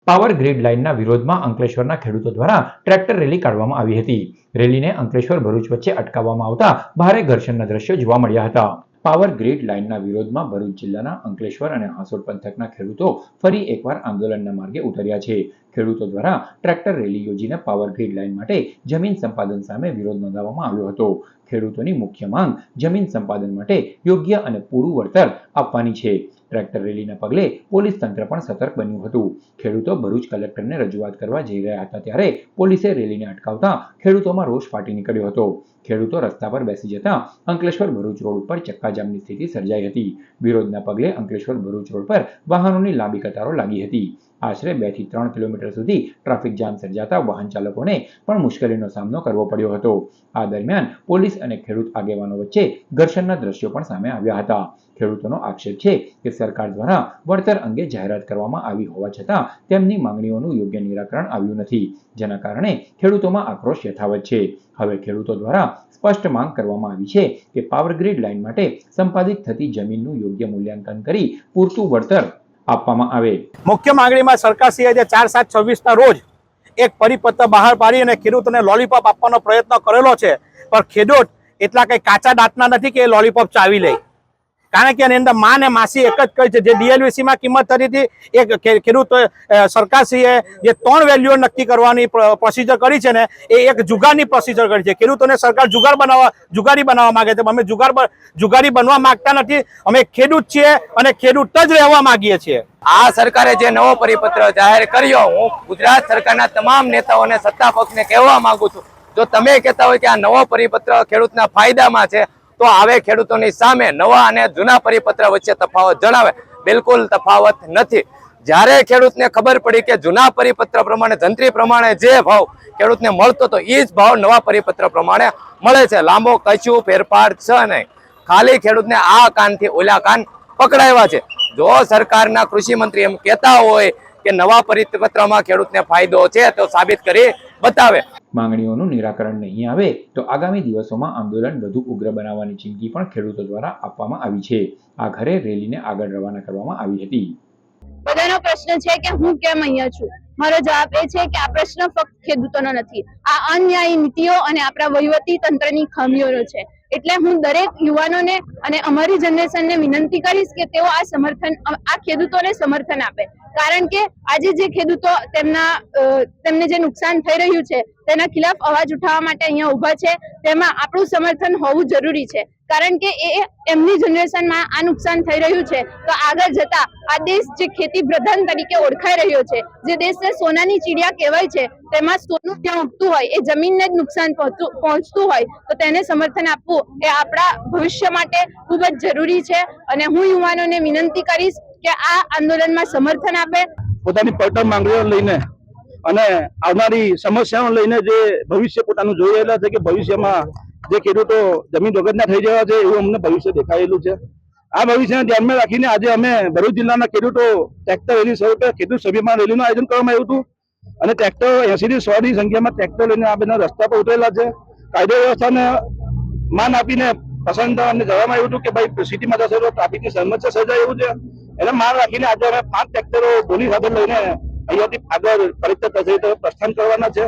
Power grid લાઇનના વિરોધમાં અંકલેશ્વરના ખેડૂતો દ્વારા ટ્રેક્ટર રેલી કાઢવામાં આવી હતી. રેલીને અંકલેશ્વર ભરૂચ વચ્ચે અટકાવવામાં આવતા ભારે ઘર્ષણના દ્રશ્યો જોવા મળ્યા હતા. પાવર ગ્રીડ લાઇનના વિરોધમાં ભરૂચ જિલ્લાના અંકલેશ્વર અને હાંસોડ પંથકના ખેડૂતો ફરી એકવાર આંદોલનના માર્ગે ઉતર્યા છે. ખેડૂતો દ્વારા ટ્રેક્ટર રેલી યોજીને પાવર ગ્રીડ લાઇન માટે જમીન સંપાદન સામે વિરોધ નોંધાવવામાં આવ્યો હતો. ખેડૂતોની મુખ્ય માંગ જમીન સંપાદન માટે યોગ્ય અને પૂરું વળતર આપવાની છે. ટ્રેક્ટર રેલીના પગલે પોલીસ તંત્ર પણ સતર્ક બન્યું હતું. ખેડૂતો ભરૂચ કલેક્ટરને રજૂઆત કરવા જઈ રહ્યા હતા ત્યારે પોલીસે રેલીને અટકાવતા ખેડૂતોમાં રોષ ફાટી નીકળ્યો હતો. ખેડૂતો રસ્તા પર બેસી જતા અંકલેશ્વર ભરૂચ રોડ ઉપર ચક્કાજામની સ્થિતિ સર્જાઈ હતી. વિરોધના પગલે અંકલેશ્વર ભરૂચ રોડ પર વાહનોની લાંબી કતારો લાગી હતી. આશરે 2 થી 3 કિલોમીટર સુધી ટ્રાફિક જામ સર્જાતા વાહન ચાલકોને પણ મુશ્કેલીનો સામનો કરવો પડ્યો હતો. આ દરમિયાન પોલીસ અને ખેડૂત આગેવાનો વચ્ચે ઘર્ષણના દ્રશ્યો પણ સામે આવ્યા હતા. ખેડૂતોનો આક્ષેપ છે કે સરકાર દ્વારા વળતર અંગે જાહેરાત કરવામાં આવી હોવા છતાં તેમની માંગણીઓનું યોગ્ય નિરાકરણ આવ્યું નથી, જેના કારણે ખેડૂતોમાં આક્રોશ યથાવત છે. હવે ખેડૂતો દ્વારા સ્પષ્ટ માંગ કરવામાં આવી છે કે પાવર ગ્રીડ લાઇન માટે સંપાદિત થતી જમીનનું યોગ્ય મૂલ્યાંકન કરી પૂરતું વળતર આપવામાં આવે. મુખ્ય માંગણીમાં સરકારશ્રીએ જે 4/7/26ના રોજ એક પરિપત્ર બહાર પાડી અને ખેડૂતોને લોલીપોપ આપવાનો પ્રયત્ન કરેલો છે, પણ ખેડૂત એટલા કંઈ કાચા દાંતના નથી કે એ લોલીપોપ ચાવી લે. કારણ કે એની અંદર માં ને માસી એક જ કહી છે. જે ડીએલવીસીમાં કિંમત થતી હતી એ ખેડૂત સરકારશ્રીએ જે 3 વેલ્યુઓ નક્કી કરવાની પ્રોસિજર કરી છે ને એ એક જુગારની પ્રોસિજર કરી છે. ખેડૂતોને સરકાર જુગારી બનાવવા માંગે છે. અમે જુગારી બનવા માંગતા નથી. અમે ખેડૂત છીએ અને ખેડૂત જ રહેવા માંગીએ છીએ. આ સરકારે જે નવો પરિપત્ર જાહેર કર્યો, હું ગુજરાત સરકારના તમામ નેતાઓને સત્તા પક્ષને કહેવા માંગુ છું, જો તમે કહેતા હોય કે આ નવો પરિપત્ર ખેડૂતના ફાયદામાં છે તો આવે ખેડૂતોની સામે નવા અને જૂના પરિપત્ર વચ્ચે તફાવત જણાવે. બિલકુલ તફાવત નથી. જ્યારે ખેડૂતને ખબર પડી કે જૂના પરિપત્ર પ્રમાણે જંત્રી પ્રમાણે જે ભાવ ખેડૂતને મળતો તો એ જ ભાવ નવા પરિપત્ર પ્રમાણે મળે છે. લાંબો કશું ફેરફાર છે નહીં. ખાલી ખેડૂતને આ કાનથી ઓલા કાન પકડાવ્યા છે. જો સરકારના કૃષિ મંત્રી એમ કહેતા હોય કે નવા પરિપત્રમાં ખેડૂતને ફાયદો છે તો સાબિત કરી બતાવે. માંગણીઓનું નિરાકરણ નહીં આવે તો આગામી દિવસોમાં આંદોલન વધુ ઉગ્ર બનાવવાની ચીમકી પણ ખેડૂતો દ્વારા આપવામાં આવી છે. આ ઘરે રેલીને આગળ રવાના કરવામાં આવી હતી. બધાનો પ્રશ્ન છે કે હું કેમ અહીંયા છું. મારો જવાબ એ છે કે આ પ્રશ્ન ફક્ત ખેડૂતોનો નથી, આ અન્યાયી નીતિઓ અને આપણા વહીવટી તંત્રની ખામીઓનો છે. એટલે હું દરેક યુવાનોને અને અમારી જનરેશનને વિનંતી કરીશ કે તેઓ આ ખેડૂતોને સમર્થન આપે. કારણ કે આજે જે ખેડૂતો તેમને જે નુકસાન થઈ રહ્યું છે તેના ખિલાફ અવાજ ઉઠાવવા માટે અહીંયા ઉભા છે, તેમાં આપણું સમર્થન હોવું જરૂરી છે. કારણ કે એમની જનરેશનમાં આ નુકસાન થઈ રહ્યું છે તો આગળ જતા આ દેશ જે ખેતી પ્રધાન તરીકે ઓળખાઈ રહ્યો છે, જે દેશને સોનાની ચીડિયા કહેવાય છે, તેમાં સોનું જ્યાં ઉગતું હોય એ જમીનને જ નુકસાન પહોંચતું હોય તો તેને સમર્થન આપવું એ આપણા ભવિષ્ય માટે ખૂબ જ જરૂરી છે. અને હું યુવાનોને વિનંતી કરીશ કે આ આંદોલનમાં સમર્થન આપે. પોતાની પડતર માંગણીઓ લઈને અને આવનારી સમસ્યાઓ લઈને જે ભવિષ્ય પોતાનું જોઈ રહેલા છે કે ભવિષ્યમાં જે ખેડૂતો જમીન વગરના થઈ જવા છે એવું અમને ભવિષ્ય દેખાયેલું છે. આ ભવિષ્યને ધ્યાનમાં રાખીને આજે અમે ભરૂચ જિલ્લાના ખેડૂતો ટ્રેક્ટર રેલી સ્વરૂપે ખેડૂત સભ્યમાં રેલીનું આયોજન કરવામાં આવ્યું હતું. અને ટ્રેક્ટર 80 થી 100 ની સંખ્યામાં ટ્રેક્ટર લઈને આ બધા રસ્તા પર ઉતરેલા છે. કાયદો વ્યવસ્થાને માન આપીને પસંદ અને જવામાં આવ્યું હતું કે ભાઈ સિટીમાં જશે તો ટ્રાફિકની સમસ્યા સર્જાય એવું છે. એને માન રાખીને આજે અમે 5 ટ્રેક્ટરો ધોની સાથે લઈને અહીંયાથી આગળ કલેક્ટર કચેરી તરફ પ્રસ્થાન કરવાના છે.